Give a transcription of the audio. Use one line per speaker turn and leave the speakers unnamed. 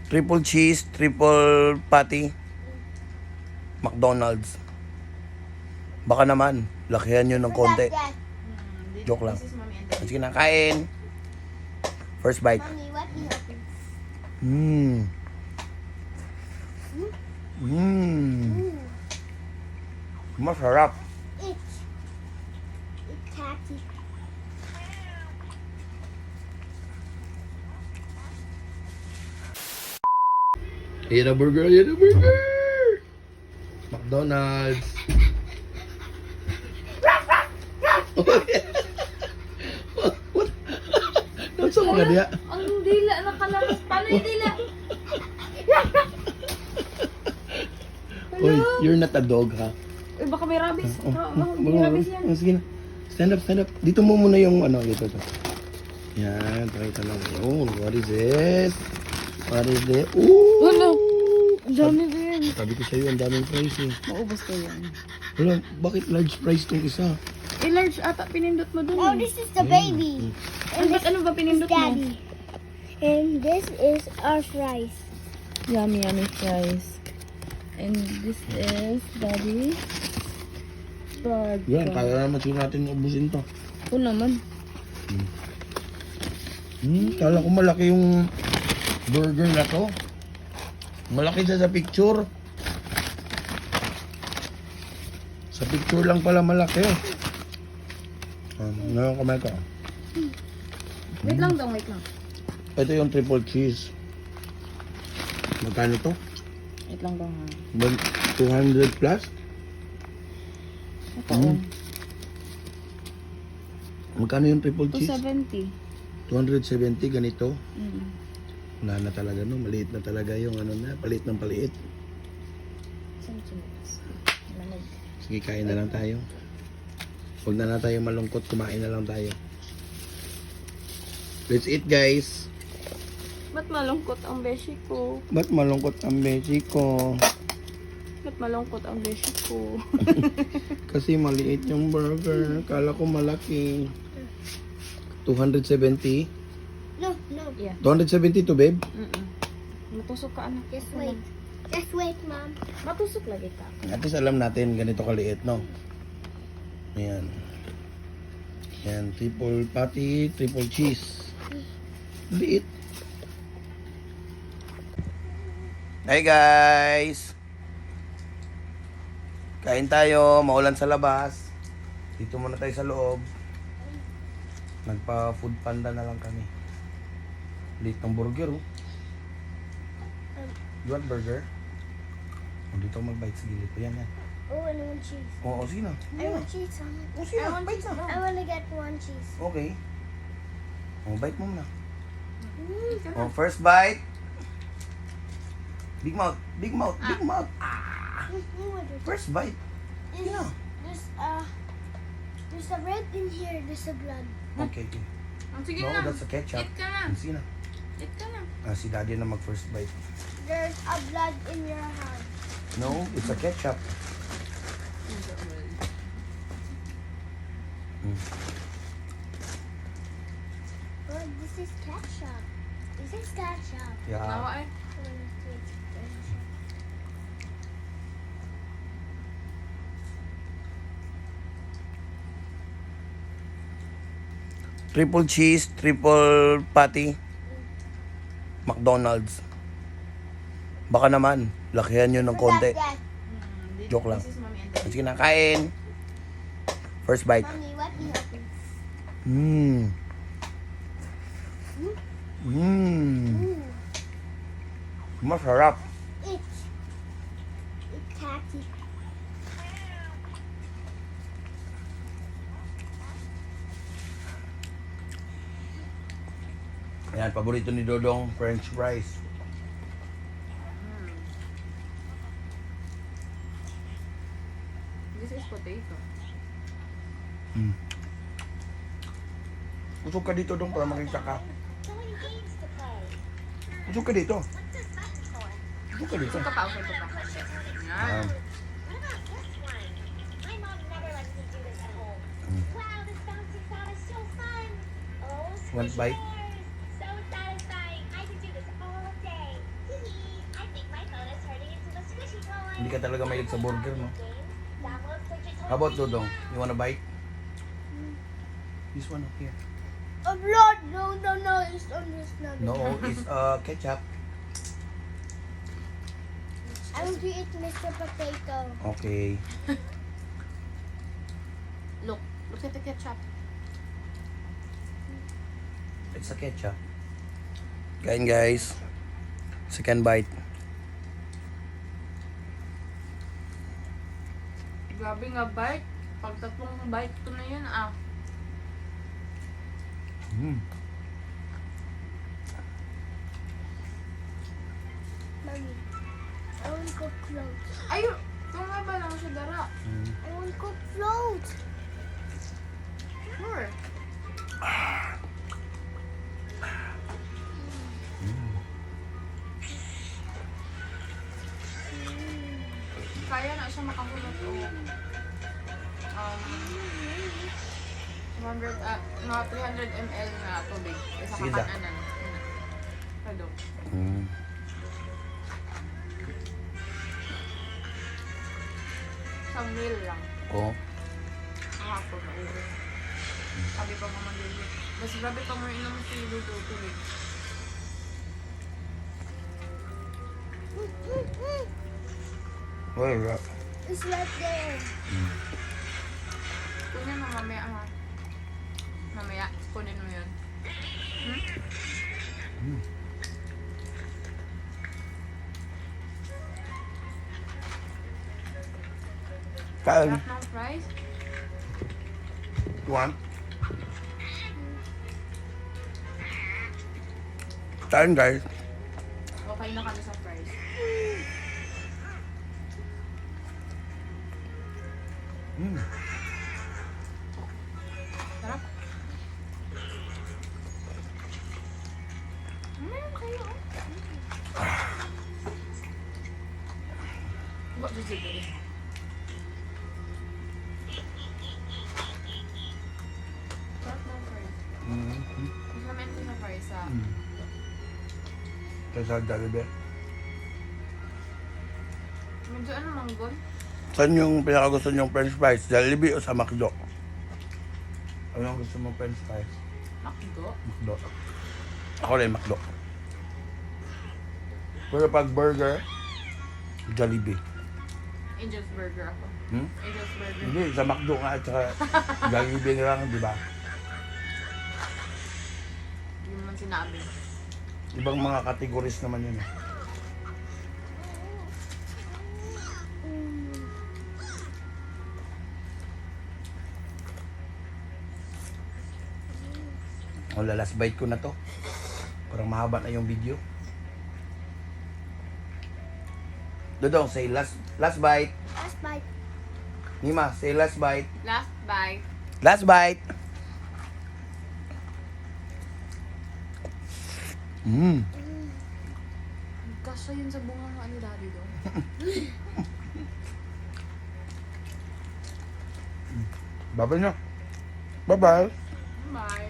Triple cheese, triple patty, McDonald's. Baka naman, lakihan nyo ng konti. Joke lang. Sige na, kain. First bite.
Mommy, what do you open?
Masarap.
It's tacky.
Yan na burger, yan na burger. McDonald's. What? Nasa mga diya?
Ang dila nakalamas. Paano yung dila?
Oy, you're not a dog, ha?
Eh, baka may rabies. May rabies yan.
Sige na. Stand up, stand up. Dito mo muna yung ano, dito. Yan, pakita lang. Oh, what is this? What is this? Ooh!
Wala. Ang dami din.
Sabi ko sa'yo, ang daming price eh.
Maubos ko yan.
Wala, bakit large price tong isa?
Eh, large ata pinindot mo dun.
Oh, this is the baby.
Ano ba pinindot mo?
Daddy. And this is our fries.
Yummy, yummy fries. And this is Daddy. Burger.
Yan, kaya naman siguro natin ubusin to.
Ako naman.
Kala ko malaki yung burger na to. Malaki siya sa picture. Sa picture lang pala malaki. Ngayon kamay ko.
Wait lang daw, wait lang.
Ito yung triple cheese. Magkano to?
Wait lang daw ha.
200 plus?
Ito oh.
Magkano yung triple cheese?
270.
270 ganito.
Mm.
Wala na talaga no, maliit na talaga yung ano na, paliit ng paliit.
Malamig.
Sige, kain na lang tayo. Huwag na tayo malungkot, kumain na lang tayo. Let's eat, guys.
Ba't malungkot ang beshi ko?
Ba't malungkot ang beshi ko?
Ba't malungkot ang beshi ko?
Kasi maliit yung burger. Kala ko malaki. 270?
No, no.
Yeah.
270 to, babe?
Matusok ka anak.
Just wait. Just wait, Mom.
Matusok lagi ka.
At least alam natin ganito kaliit, no? Ayan. Ayan, triple patty, triple cheese. Liit. Hey guys! Kain tayo, maulan sa labas. Dito muna tayo sa loob. Nagpa-food panda na lang kami. Liit ng burger, oh. You want burger? O, dito mag-bite sa gilid ko. Yan, yan.
Oh, and one cheese.
Oo, sige na.
I want cheese on it.
O, sige na. Bite na.
I want to get one cheese.
Okay. O, bite mo muna. O, first bite. Big mouth. Big mouth. Big mouth. Ah. First bite. Yeah.
There's a red in here. There's a blood.
Okay, okay.
Sige
No,
na.
that's a ketchup.
Eat ka na.
Sige na.
Eat ka na.
Si daddy na mag-first bite.
There's a blood in your hand.
No, it's a ketchup.
Oh, this is ketchup. This is ketchup.
Yeah.
Nawa eh.
Triple cheese, triple patty, McDonald's. Baka naman, lakihan nyo ng konti. Joke lang. Sige na, kain. First bite.
Mommy, what do you open?
Masarap.
It's tacky.
Ayan, paborito ni Dodong, French fries.
This is potato.
Usog ka dito dong para makita ka. Usog ka dito. Usog ka dito.
Usog ka pa. Yan.
One bite.
So satisfying. I could do this all day.
Hindi ka talaga mahilig sa burger, no? How about Dodong? You wanna bite? This one up here.
Oh, blood! No, it's on this now.
No, it's ketchup.
I want to eat Mr. Potato.
Okay.
Look at the ketchup.
It's a ketchup. Kain guys. Second bite.
Grabe nga bite. Pag tatlong bite ko na yun ah.
Mm.
Mommy, I want to cook float.
Ayun! Ito nga ba lang siya dara?
Mm.
I want to cook float.
Sure. Kaya na siya makahulot o 300 ml na tubig. Isa
Sige da.
kakanan. Pardon.
Mm.
Isang meal lang.
Oh.
Kahapon na uwi. Sabi pa mo manlilit. Mas grabe pa mo inom sa luto tubig.
Where is that?
It's right there.
Kunin mo mamaya ha. Mamaya, kunin mo yun.
Kain.
Sarap ng fries.
You want? Kain guys.
Okay na kami sa fries.
Mm.
Sarap. Meron kayo. What does it do? Sarap ng fries.
Mm.
Mas naman ko sa fries sa...
Kaya Jollibee.
Medyo ano manggon?
Saan yung pinakagusto niyong french fries? Jollibee o sa McDo? Ano ang gusto mong french fries?
Makdo?
McDo. Ako rin McDo. Pero pag burger, Jollibee.
Angel's Burger ako.
Hmm?
Angel's Burger.
Hindi, sa McDo nga at saka Jollibee na lang, di ba?
Hindi mo man sinabi.
Ibang mga categories naman yun. O, last bite ko na to. Parang mahaba na yung video. Dodong, say last bite.
Last bite.
Nima, say last bite.
Last bite.
Last bite. Mmm.
Kasya yun sa bunga ng ano daddy doon.
Bye-bye na. Bye-bye.
Bye.